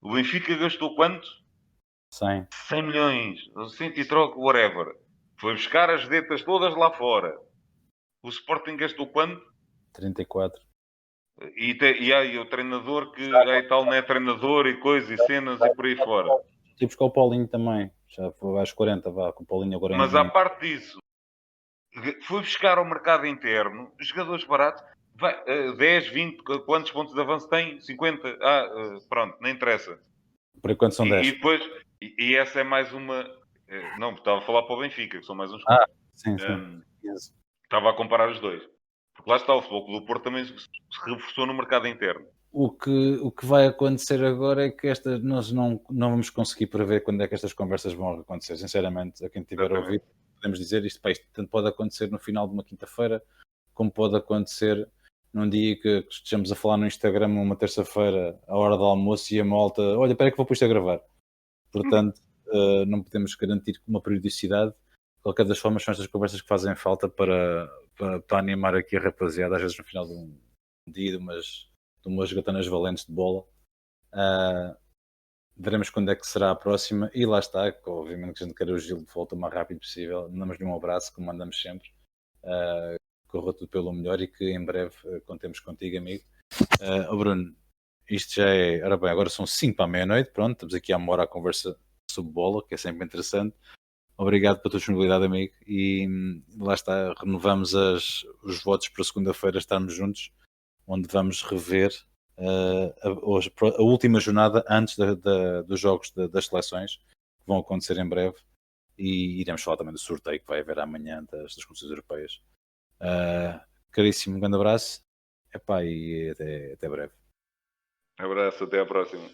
O Benfica gastou quanto? 100. 100 milhões, 100 e troco, whatever. Foi buscar as vedetas todas lá fora. O Sporting gastou quanto? 34. E aí o treinador que aí tal não é treinador e coisa e cenas e por aí fora. E buscar o Paulinho também. Já foi às 40, vá, com o Paulinho agora Mas à parte disso, foi buscar ao mercado interno jogadores baratos. 10, 20, quantos pontos de avanço tem? 50? Pronto, não interessa. Por enquanto são 10. E depois, e essa é mais uma. Não, estava a falar para o Benfica, que são mais uns. Sim, sim. Estava a comparar os dois. Porque lá está, o Futebol Clube do Porto também se reforçou no mercado interno. O que vai acontecer agora é que nós não vamos conseguir prever quando é que estas conversas vão acontecer. Sinceramente, a quem tiver ouvido, podemos dizer isto tanto pode acontecer no final de uma quinta-feira, como pode acontecer num dia que estejamos a falar no Instagram uma terça-feira, à hora do almoço, e a malta, olha, espera que vou pôr isto a gravar. Portanto, não podemos garantir uma periodicidade. De qualquer das formas, são estas conversas que fazem falta para animar aqui a rapaziada, às vezes no final de um dia, de umas gatanas valentes de bola. Veremos quando é que será a próxima. E lá está, obviamente que a gente quer o Gil de volta o mais rápido possível. Mandamos-lhe um abraço, como mandamos sempre. Corra tudo pelo melhor e que em breve contemos contigo, amigo. Bruno, isto já é... Ora bem, agora são 5 para a meia-noite. Pronto, estamos aqui há uma hora a conversa sobre bola, que é sempre interessante. Obrigado pela tua disponibilidade, amigo. E lá está, renovamos os votos para segunda-feira estarmos juntos, onde vamos rever a última jornada antes dos jogos das seleções, que vão acontecer em breve. E iremos falar também do sorteio que vai haver amanhã das competições europeias. Caríssimo, um grande abraço. E até breve. Abraço, até à próxima.